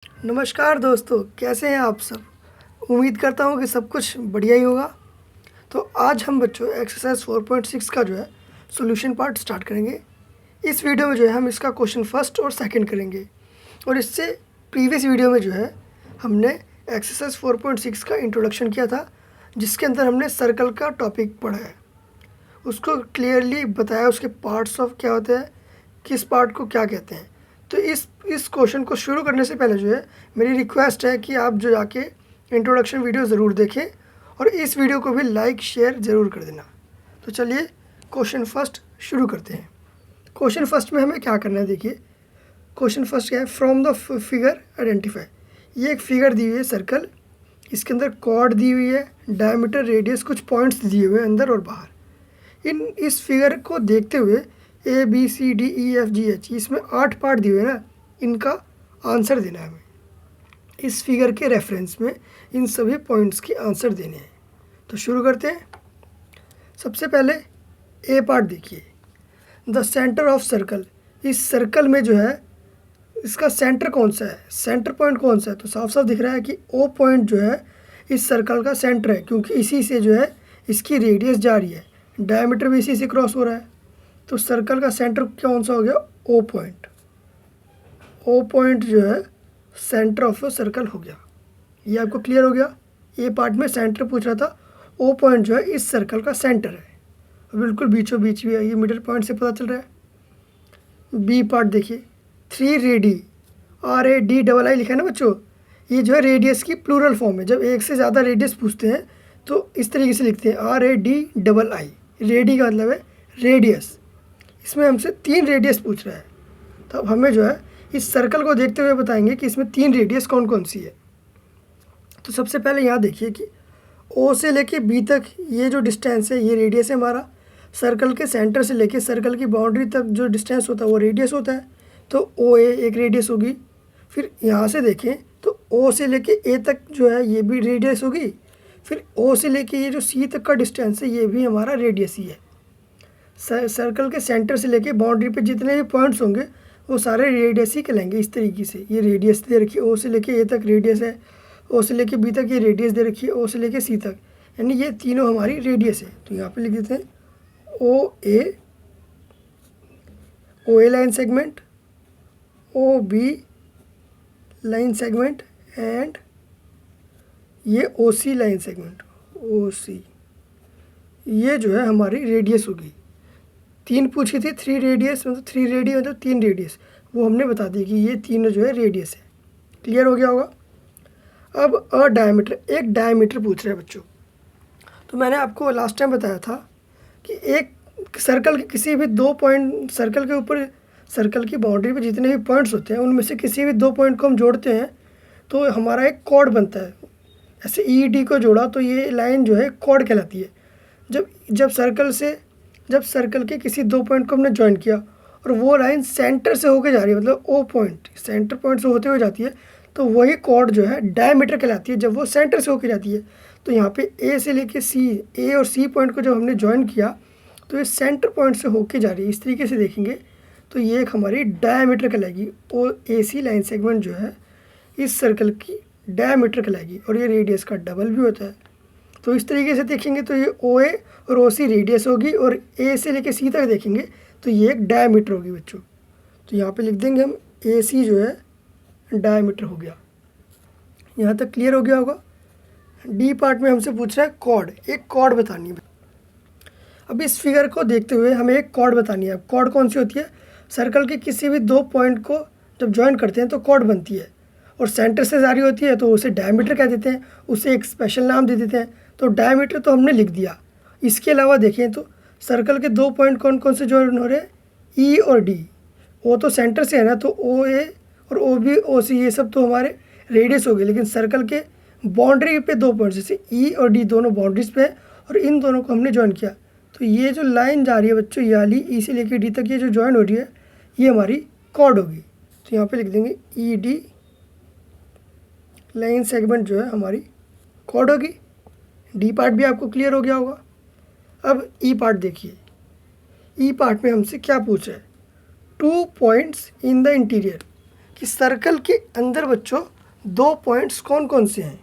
नमस्कार दोस्तों, कैसे हैं आप सब। उम्मीद करता हूँ कि सब कुछ बढ़िया ही होगा। तो आज हम बच्चों एक्सरसाइज 4.6 का जो है सॉल्यूशन पार्ट स्टार्ट करेंगे। इस वीडियो में जो है हम इसका क्वेश्चन फर्स्ट और सेकंड करेंगे। और इससे प्रीवियस वीडियो में जो है हमने एक्सरसाइज 4.6 का इंट्रोडक्शन किया था, जिसके अंदर हमने सर्कल का टॉपिक पढ़ा है। उसको क्लियरली बताया, उसके पार्ट्स ऑफ क्या होते हैं, किस पार्ट को क्या कहते हैं। तो इस क्वेश्चन को शुरू करने से पहले जो है मेरी रिक्वेस्ट है कि आप जो जाके इंट्रोडक्शन वीडियो ज़रूर देखें और इस वीडियो को भी लाइक शेयर ज़रूर कर देना। तो चलिए क्वेश्चन फर्स्ट शुरू करते हैं। क्वेश्चन फर्स्ट में हमें क्या करना है, देखिए क्वेश्चन फर्स्ट क्या है, फ्रॉम द फिगर आइडेंटिफाई। ये एक फिगर दी हुई है सर्कल, इसके अंदर कॉर्ड दी हुई है, डायमीटर, रेडियस, कुछ पॉइंट्स दिए हुए हैं अंदर और बाहर। इस फिगर को देखते हुए A B C D E F G H, इसमें 8 पार्ट दिए हुए हैं ना, इनका आंसर देना है हमें। इस फिगर के रेफरेंस में इन सभी पॉइंट्स के आंसर देने हैं। तो शुरू करते हैं। सबसे पहले ए पार्ट देखिए, द सेंटर ऑफ सर्कल। इस सर्कल में जो है इसका सेंटर कौन सा है, सेंटर पॉइंट कौन सा है। तो साफ साफ दिख रहा है कि ओ पॉइंट जो है इस सर्कल का सेंटर है, क्योंकि इसी से जो है इसकी रेडियस जा रही है, डायमीटर भी इसी से क्रॉस हो रहा है। तो सर्कल का सेंटर कौन सा हो गया, ओ पॉइंट। ओ पॉइंट जो है सेंटर ऑफ सर्कल हो गया। ये आपको क्लियर हो गया। ए पार्ट में सेंटर पूछ रहा था, ओ पॉइंट जो है इस सर्कल का सेंटर है, बिल्कुल बीचों बीच भी है, ये मिडिल पॉइंट से पता चल रहा है। बी पार्ट देखिए, 3 रेडी, RADII लिखा है ना बच्चों, ये जो है रेडियस की प्लूरल फॉर्म है। जब एक से ज़्यादा रेडियस पूछते हैं तो इस तरीके से लिखते हैं, RADII। रेडी का मतलब है रेडियस। इसमें हमसे 3 रेडियस पूछ रहा है, तो अब हमें जो है इस सर्कल को देखते हुए बताएंगे कि इसमें 3 रेडियस कौन कौन सी है। तो सबसे पहले यहाँ देखिए कि ओ से लेके बी तक ये जो डिस्टेंस है ये रेडियस है हमारा। सर्कल के सेंटर से लेके सर्कल की बाउंड्री तक जो डिस्टेंस होता है वो रेडियस होता है, तो OA एक रेडियस होगी। फिर यहाँ से देखें तो O से लेके A तक जो है ये भी रेडियस होगी। फिर O से लेके ये जो C तक का डिस्टेंस है ये भी हमारा रेडियस ही है। सर्कल के सेंटर से लेके बाउंड्री पे जितने भी पॉइंट्स होंगे वो सारे रेडियस ही कहलाएंगे। इस तरीके से ये रेडियस दे रखी है, ओ से लेके ए तक रेडियस है, ओ से लेके बी तक ये रेडियस दे रखी है, ओ से लेके सी तक, यानी ये तीनों हमारी रेडियस है। तो यहाँ पे लिख देते हैं O A line segment, O B line segment and ये ओ सी लाइन सेगमेंट, ओ सी। ये जो है हमारी रेडियस होगी। 3 पूछी थी, 3 रेडियस मतलब 3 रेडियस मतलब 3 रेडियस, वो हमने बता दी कि ये तीनों जो है रेडियस है। क्लियर हो गया होगा। अब डायमीटर, एक डायमीटर पूछ रहे हैं बच्चों। तो मैंने आपको लास्ट टाइम बताया था कि एक सर्कल के किसी भी 2 पॉइंट, सर्कल के ऊपर सर्कल की बाउंड्री पे जितने भी पॉइंट्स होते हैं उनमें से किसी भी 2 पॉइंट को हम जोड़ते हैं तो हमारा एक कॉर्ड बनता है। ऐसे ED को जोड़ा तो ये लाइन जो है कॉर्ड कहलाती है। जब सर्कल के किसी 2 पॉइंट को हमने ज्वाइन किया और वो लाइन सेंटर से होके जा रही है, मतलब O पॉइंट सेंटर पॉइंट से होते हुए जाती है, तो वही कॉर्ड जो है डायमीटर कहलाती है जब वो सेंटर से होके जाती है। तो यहाँ पे ए से लेके सी, ए और सी पॉइंट को जब हमने ज्वाइन किया तो ये सेंटर पॉइंट से होके जा रही है। इस तरीके से देखेंगे तो ये एक हमारी डायमीटर कहलाएगी। OAC लाइन सेगमेंट जो है इस सर्कल की डायमीटर कहलाएगी, और ये रेडियस का डबल भी होता है। तो इस तरीके से देखेंगे तो ये OA और OC रेडियस होगी, और A से लेके C तक देखेंगे तो ये एक डायमीटर होगी बच्चों। तो यहाँ पे लिख देंगे हम AC जो है डायमीटर हो गया। यहाँ तक क्लियर हो गया होगा। डी पार्ट में हमसे पूछ रहा है कॉर्ड, एक कॉर्ड बतानी है। अब इस फिगर को देखते हुए हमें एक कॉर्ड बतानी है। अब कॉर्ड कौन सी होती है, सर्कल के किसी भी 2 पॉइंट को जब ज्वाइन करते हैं तो कॉर्ड बनती है, और सेंटर से जारी होती है तो उसे डायमीटर कह देते हैं, उसे एक स्पेशल नाम दे देते हैं। तो डायमीटर तो हमने लिख दिया। इसके अलावा देखें तो सर्कल के 2 पॉइंट कौन कौन से ज्वाइन हो रहे हैं, E और D। O तो सेंटर से है ना, तो OA और OB OC ये सब तो हमारे रेडियस हो गए, लेकिन सर्कल के बाउंड्री पे 2 पॉइंट जैसे E और D दोनों बाउंड्रीज पे है और इन दोनों को हमने ज्वाइन किया। तो ये जो लाइन जा रही है बच्चों, ये वाली E से लेकर D तक ये जो ज्वाइन हो रही है ये हमारी कॉर्ड होगी। तो यहाँ पे लिख देंगे ED लाइन सेगमेंट जो है हमारी कॉर्ड होगी। डी पार्ट भी आपको क्लियर हो गया होगा। अब ई पार्ट देखिए। ई पार्ट में हमसे क्या पूछ रहा है, 2 पॉइंट्स इन द इंटीरियर, कि सर्कल के अंदर बच्चों 2 पॉइंट्स कौन कौन से हैं।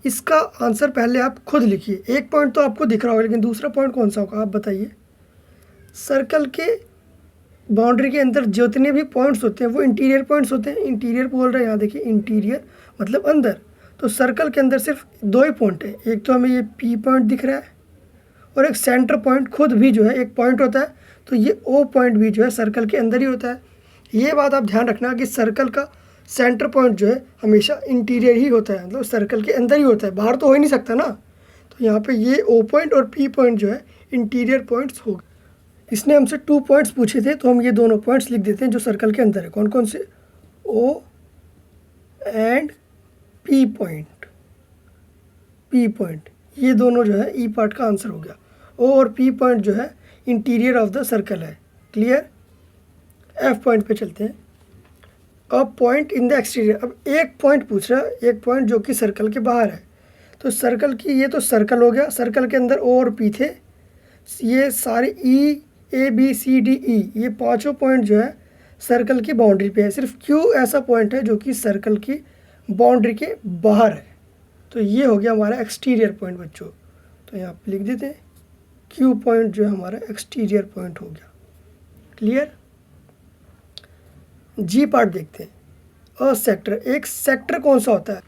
इसका आंसर पहले आप खुद लिखिए। एक पॉइंट तो आपको दिख रहा होगा, लेकिन दूसरा पॉइंट कौन सा होगा आप बताइए। सर्कल के बाउंड्री के अंदर जितने भी पॉइंट्स होते हैं वो इंटीरियर पॉइंट्स होते हैं। इंटीरियर बोल रहे हैं यहाँ देखिए, इंटीरियर मतलब अंदर। तो सर्कल के अंदर सिर्फ 2 ही पॉइंट है। एक तो हमें ये पी पॉइंट दिख रहा है और एक सेंटर पॉइंट खुद भी जो है एक पॉइंट होता है। तो ये ओ पॉइंट भी जो है सर्कल के अंदर ही होता है। ये बात आप ध्यान रखना कि सर्कल का सेंटर पॉइंट जो है हमेशा इंटीरियर ही होता है, मतलब सर्कल के अंदर ही होता है, बाहर तो हो ही नहीं सकता ना। तो यहाँ पे ये ओ पॉइंट और पी पॉइंट जो है इंटीरियर पॉइंट्स हो गए। इसने हमसे 2 पॉइंट्स पूछे थे, तो हम ये दोनों पॉइंट्स लिख देते हैं जो सर्कल के अंदर है। कौन कौन से? O and P point. P point ये दोनों जो है ई पार्ट का आंसर हो गया। ओ और पी पॉइंट जो है इंटीरियर ऑफ द सर्कल है। क्लियर? एफ पॉइंट पे चलते हैं। अब पॉइंट इन द एक्सटीरियर। अब एक पॉइंट पूछ रहा है, एक पॉइंट जो कि सर्कल के बाहर है। तो सर्कल की, ये तो सर्कल हो गया, सर्कल के अंदर ओ और पी थे। ये सारे ई, ए बी सी डी ई, ये 5 पॉइंट जो है सर्कल की बाउंड्री पे है। सिर्फ क्यू ऐसा पॉइंट है जो कि सर्कल की बाउंड्री के बाहर है। तो ये हो गया हमारा एक्सटीरियर पॉइंट बच्चों। तो यहाँ पे लिख देते हैं क्यू पॉइंट जो है हमारा एक्सटीरियर पॉइंट हो गया। क्लियर? जी पार्ट देखते हैं। A sector. एक सेक्टर कौन सा होता है?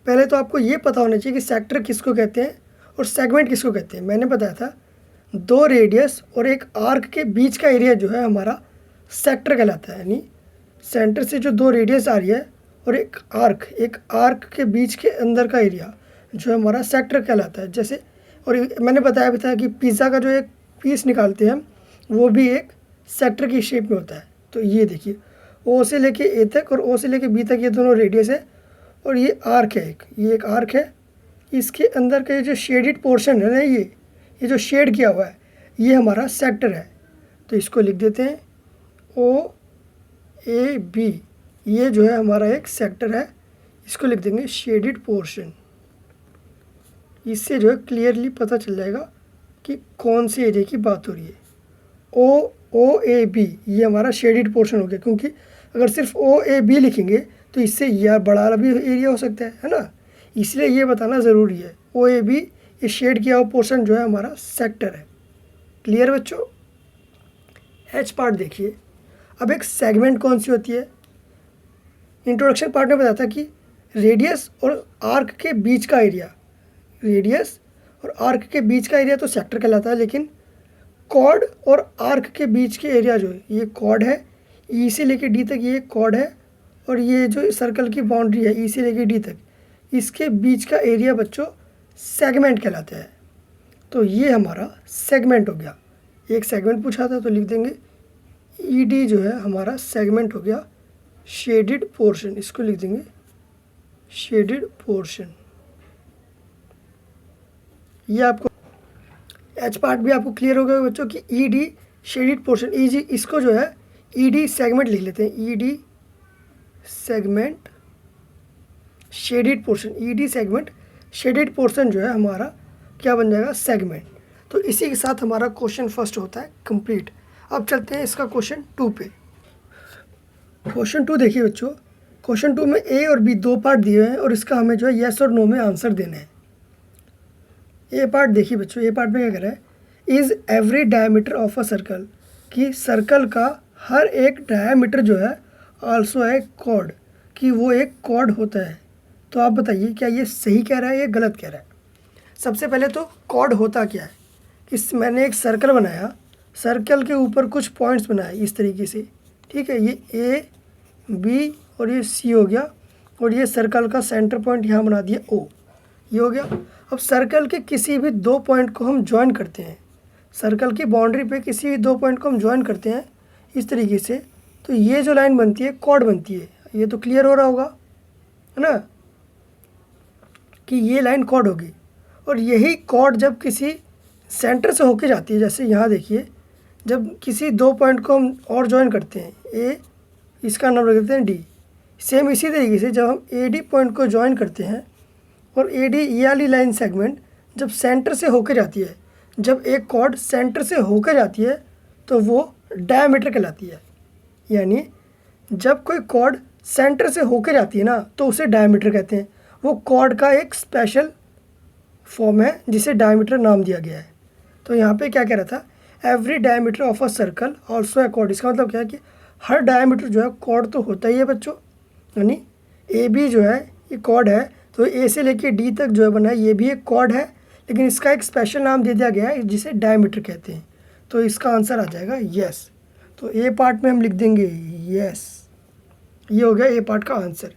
पहले तो आपको ये पता होना चाहिए कि सेक्टर किसको कहते हैं और सेगमेंट किसको कहते हैं। मैंने बताया था 2 रेडियस और एक आर्क के बीच का एरिया जो है हमारा सेक्टर कहलाता है। यानी सेंटर से जो 2 रेडियस आ रही है और एक आर्क के बीच के अंदर का एरिया जो है हमारा सेक्टर कहलाता है। जैसे, और मैंने बताया भी था कि पिज़्ज़ा का जो एक पीस निकालते हैं हम, वो भी एक सेक्टर की शेप में होता है। तो ये देखिए, ओ से लेके ए तक और ओ से लेके बी तक ये दोनों रेडियस है और ये आर्क है, ये एक आर्क है। इसके अंदर का ये जो शेडेड पोर्शन है ना, ये जो शेड किया हुआ है, ये हमारा सेक्टर है। तो इसको लिख देते हैं ओ ए बी। ये जो है हमारा एक सेक्टर है, इसको लिख देंगे शेडेड पोर्शन। इससे जो है क्लियरली पता चल जाएगा कि कौन से एरिया की बात हो रही है। ओ ए बी ये हमारा शेडेड पोर्शन हो गया, क्योंकि अगर सिर्फ ओ ए बी लिखेंगे तो इससे यह बड़ा भी एरिया हो सकता है ना। इसलिए ये बताना ज़रूरी है। ओ ए बी ये शेड किया हुआ पोर्शन जो है हमारा सेक्टर है। क्लियर बच्चों? एच पार्ट देखिए। अब एक सेगमेंट कौन सी होती है? इंट्रोडक्शन पार्ट में बताया था कि रेडियस और आर्क के बीच का एरिया, रेडियस और आर्क के बीच का एरिया तो सेक्टर कहलाता है, लेकिन कॉर्ड और आर्क के बीच के एरिया जो है, ये कॉर्ड है, ई से लेके डी तक ये कॉर्ड है, और ये जो सर्कल की बाउंड्री है ई से लेके डी तक, इसके बीच का एरिया बच्चों सेगमेंट कहलाता है। तो ये हमारा सेगमेंट हो गया। एक सेगमेंट पूछा था तो लिख देंगे ई डी जो है हमारा सेगमेंट हो गया। शेडेड पोर्शन, इसको लिख देंगे शेडेड पोर्शन। ये आपको एच पार्ट भी आपको क्लियर हो गया बच्चों कि ई डी शेडेड पोर्शन। ई जी, इसको जो है ई डी सेगमेंट लिख लेते हैं। E D segment shaded portion. E D segment shaded portion जो है हमारा क्या बन जाएगा? सेगमेंट। तो इसी के साथ हमारा क्वेश्चन फर्स्ट होता है कंप्लीट। अब चलते हैं इसका क्वेश्चन 2 पे। क्वेश्चन 2 देखिए बच्चों। क्वेश्चन 2 में ए और बी 2 पार्ट दिए हुए हैं और इसका हमें जो है येस और नो में आंसर देना है। ए पार्ट देखिए बच्चों। ए पार्ट में क्या कह रहा है? Is every diameter of a circle, कि सर्कल का हर एक डायमीटर जो है आल्सो है कॉर्ड, कि वो एक कॉर्ड होता है। तो आप बताइए क्या ये सही कह रहा है या गलत कह रहा है? सबसे पहले तो कॉर्ड होता क्या है? कि मैंने एक सर्कल बनाया, सर्कल के ऊपर कुछ पॉइंट्स बनाए इस तरीके से, ठीक है। ये ए बी और ये सी हो गया, और ये सर्कल का सेंटर पॉइंट यहाँ बना दिया ओ, ये हो गया। अब सर्कल के किसी भी 2 पॉइंट को हम ज्वाइन करते हैं, सर्कल की बाउंड्री पे किसी भी 2 पॉइंट को हम ज्वाइन करते हैं इस तरीके से, तो ये जो लाइन बनती है कॉर्ड बनती है। ये तो क्लियर हो रहा होगा, है ना, कि ये लाइन कॉर्ड होगी। और यही कॉर्ड जब किसी सेंटर से होके जाती है, जैसे यहाँ देखिए, जब किसी 2 पॉइंट को हम और ज्वाइन करते हैं, ए, इसका नाम रख देते हैं डी। सेम इसी तरीके से जब हम ए डी पॉइंट को ज्वाइन करते हैं और ए डी ये वाली लाइन सेगमेंट जब सेंटर से होकर जाती है, जब एक कॉर्ड सेंटर से होकर जाती है तो वो डायमीटर कहलाती है। यानी जब कोई कॉर्ड सेंटर से होके जाती है ना तो उसे डायमीटर कहते हैं। वो कॉर्ड का एक स्पेशल फॉर्म है जिसे डायमीटर नाम दिया गया है। तो यहाँ पे क्या कह रहा था, every diameter of a circle also a chord. इसका मतलब क्या है कि हर डायमीटर जो है कॉर्ड तो होता ही है बच्चों, यानी ए बी जो है ये कॉर्ड है, तो ए से लेके डी तक जो है बना है ये भी एक कॉर्ड है, लेकिन इसका एक स्पेशल नाम दे दिया गया है जिसे डायमीटर कहते हैं। तो इसका आंसर आ जाएगा यस। तो ए पार्ट में हम लिख देंगे यस। ये हो गया ए पार्ट का आंसर।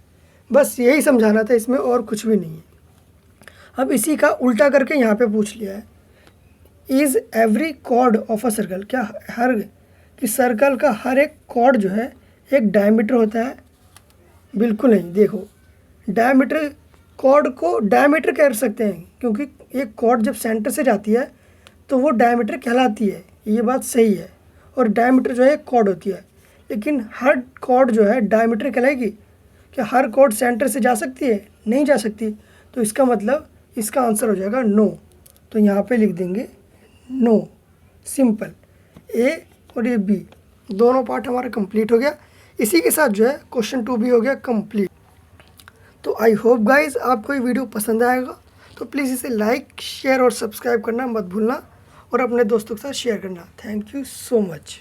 बस यही समझाना था, इसमें और कुछ भी नहीं है। अब इसी का उल्टा करके यहाँ पे पूछ लिया है, is every chord of a circle, क्या हर कि सर्कल का हर एक कॉर्ड जो है एक डायमीटर होता है? बिल्कुल नहीं। देखो, डायमीटर, कॉर्ड को डायमीटर कह सकते हैं क्योंकि एक कॉर्ड जब सेंटर से जाती है तो वो डायमीटर कहलाती है, ये बात सही है। और डायमीटर जो है एक कॉर्ड होती है, लेकिन हर कॉर्ड जो है डायमीटर कहलाएगी? क्या हर कॉर्ड सेंटर से जा सकती है? नहीं जा सकती। तो इसका मतलब इसका आंसर हो जाएगा नो। तो यहाँ पे लिख देंगे नो, सिंपल। ए और ये बी दोनों पार्ट हमारा कंप्लीट हो गया। इसी के साथ जो है क्वेश्चन 2 भी हो गया कंप्लीट। तो आई होप गाइज आपको ये वीडियो पसंद आएगा, तो प्लीज़ इसे लाइक, शेयर और सब्सक्राइब करना मत भूलना और अपने दोस्तों के साथ शेयर करना। Thank you so much.